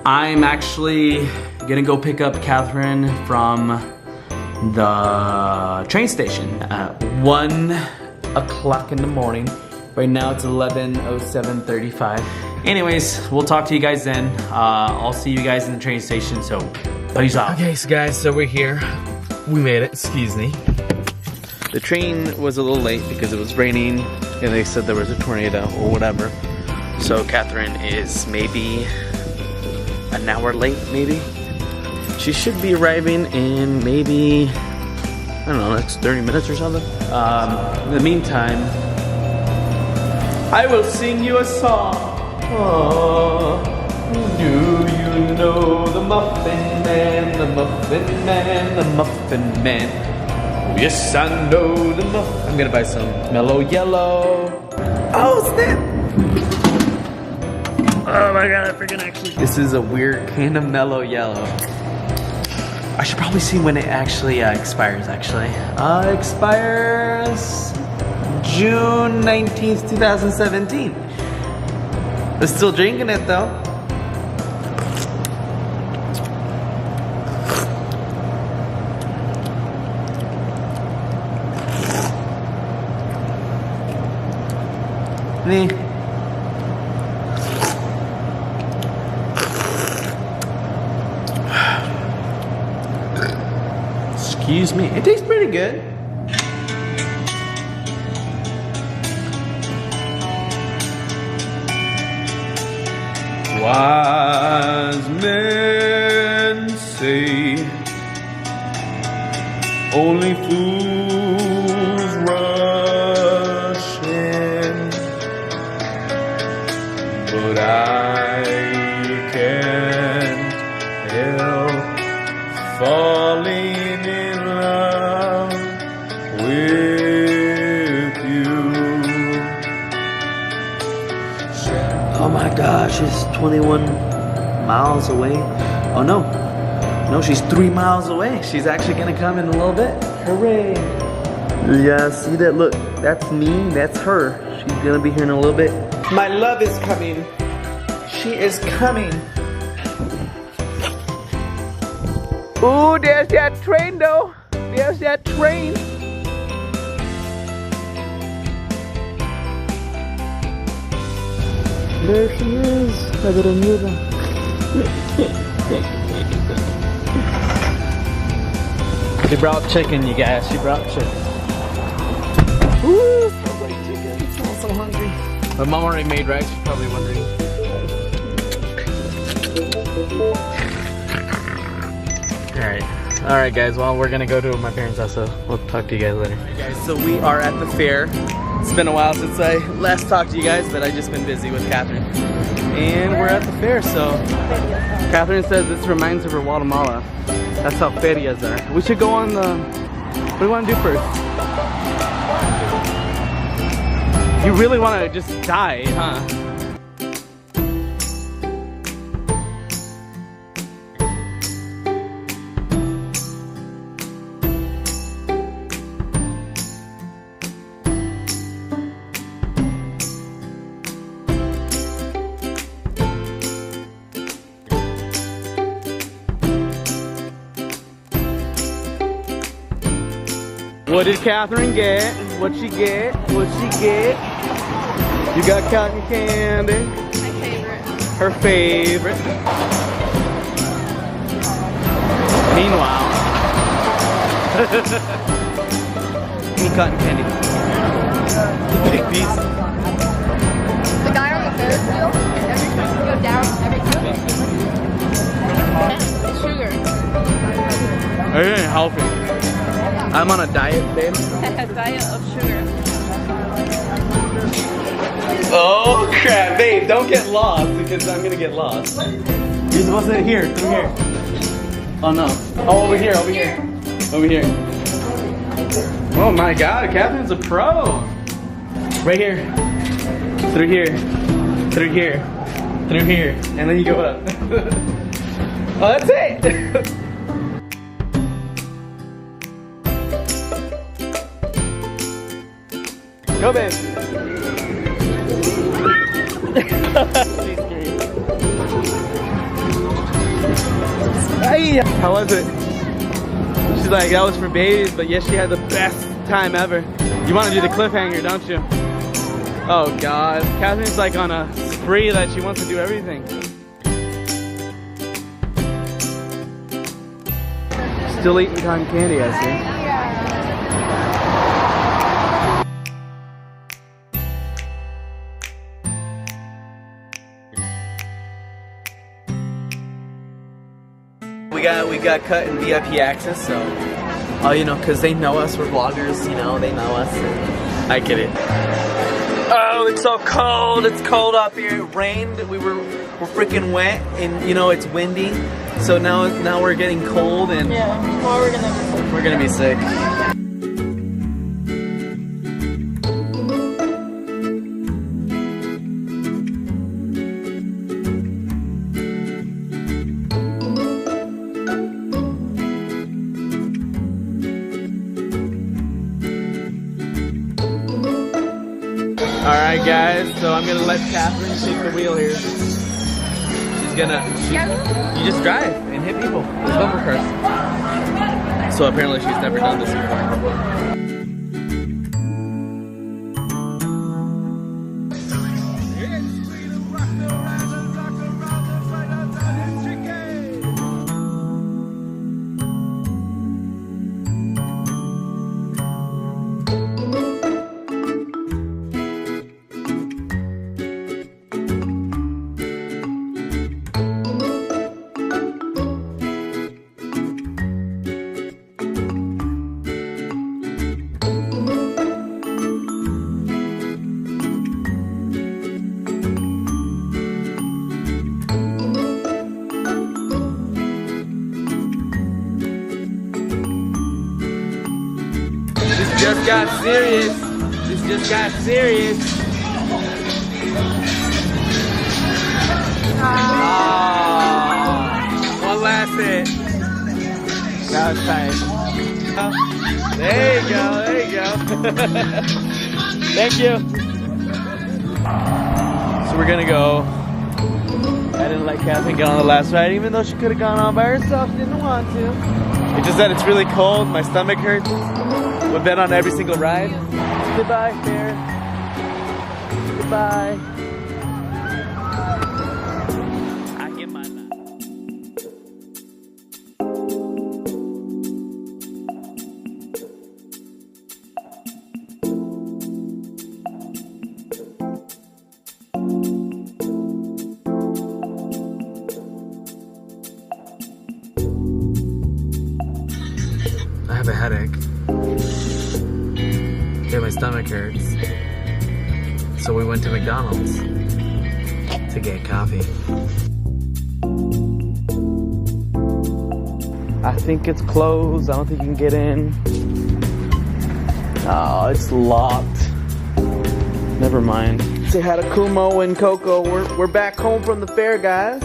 I'm actually gonna go pick up Catherine from the train station at 1 o'clock in the morning. Right now it's 11:07:35. Anyways, we'll talk to you guys then. I'll see you guys in the train station, so peace out. Okay, so guys, so we're here. We made it, excuse me. The train was a little late because it was raining and they said there was a tornado or whatever. So Catherine is maybe an hour late, maybe. She should be arriving in maybe, I don't know, next 30 minutes or something. In the meantime, I will sing you a song. Oh, do you know the Muffin Man, the Muffin Man, the Muffin Man? Oh, yes, I know the Muffin. I'm gonna buy some Mellow Yellow. Oh, snap! Oh my god, I freaking actually. This is a weird kind of Mellow Yellow. I should probably see when it actually expires, actually. Expires June 19th, 2017. We're still drinking it though. Excuse me, it tastes pretty good. Wise men say only fools rush in, but I can't help falling in love with you. Oh my gosh, it's 21 miles away. Oh no. No, she's 3 miles away. She's actually gonna come in a little bit. Hooray. Yeah, see that? Look, that's me, that's her. She's gonna be here in a little bit. My love is coming. She is coming. Ooh, there's that train though. There's that train. There she is. I better move her. She brought chicken, you guys. She brought chicken. Ooh, smells like chicken. It smells so hungry. My mom already made rice. She's probably wondering. Alright guys, well we're gonna go to my parents' house, so we'll talk to you guys later. Alright guys, so we are at the fair. It's been a while since I last talked to you guys, but I've just been busy with Catherine. And we're at the fair, so Catherine says this reminds her of Guatemala. That's how ferias are. We should go on the, what do you want to do first? You really want to just die, huh? What did Catherine get? What'd she get? What'd she get? You got cotton candy. My favorite. Her favorite. Meanwhile. Any cotton candy. The big piece. The guy on the Ferris wheel, every time you go down, every time. Sugar. It ain't healthy. I'm on a diet, babe. Diet of sugar. Oh crap, babe, don't get lost because I'm gonna get lost. You're supposed to here, through here. Oh no. Oh, over here, over here. Over here. Oh my god, Catherine's a pro. Right here. Through here. Through here. Through here. And then you go up. Oh, that's it. Go, babe. She's screaming. Hey, how was it? She's like, that was for babies, but yes, she had the best time ever. You want to do the cliffhanger, don't you? Oh God, Catherine's like on a spree that she wants to do everything. Still eating cotton candy, I see. We got cut in VIP access, so you know, cause they know us, we're vloggers, you know, they know us. I get it. Oh, it's so cold. It's cold up here. It rained. We're freaking wet, and you know it's windy. So now we're getting cold, and Yeah, well, we're gonna be sick. Alright guys, so I'm gonna let Catherine take the wheel here. She's gonna, you just drive and hit people with bumper cars. So apparently she's never done this before. Just got serious. This just got serious. One last hit. That was tight. There you go, there you go. Thank you. So we're gonna go. I didn't let Catherine get on the last ride, even though she could have gone on by herself. She didn't want to. It's just that it's really cold. My stomach hurts. We've been on every single ride. Goodbye, Fair. Goodbye. I get my back. I have a headache. Yeah, my stomach hurts. So we went to McDonald's to get coffee. I think it's closed. I don't think you can get in. Oh, it's locked. Never mind. Say hi to Kumo and Coco. We're back home from the fair, guys.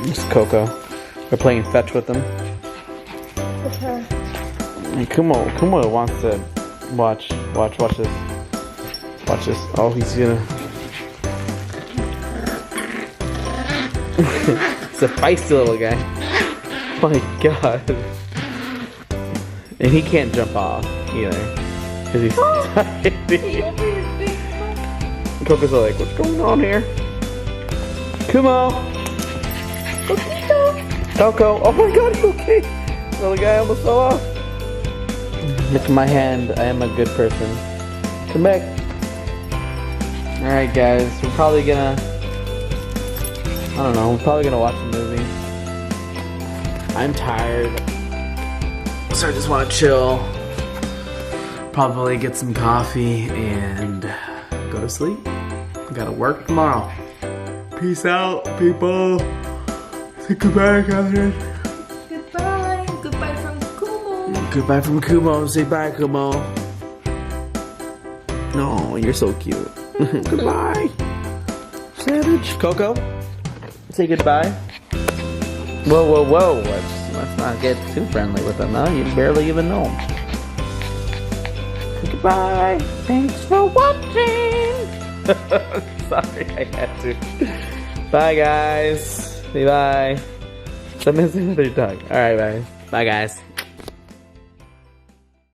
It's Coco. We're playing fetch with them. Okay. And Kumo wants to watch this. Watch this. Oh, he's gonna. He's a feisty little guy. Oh my God. And he can't jump off either. Cause he's tiny. Coco's like, what's going on here? Kumo! Coco! Oh my God, you okay? Little guy almost fell off. Look at my hand. I am a good person. Come back. Alright guys, we're probably gonna, I don't know, we're probably gonna watch a movie. I'm tired, so I just want to chill. Probably get some coffee and go to sleep. I gotta work tomorrow. Peace out, people. Say goodbye, Catherine. Goodbye. Goodbye from Kumo. Goodbye from Kumo. Say bye, Kumo. No, you're so cute. Goodbye. Savage. Coco, say goodbye. Whoa, whoa, whoa. Let's not get too friendly with them, huh? You barely even know them. Goodbye. Thanks for watching. Sorry, I had to. Bye, guys. Say bye. Stop messing with your dog. Alright, bye. Bye, guys.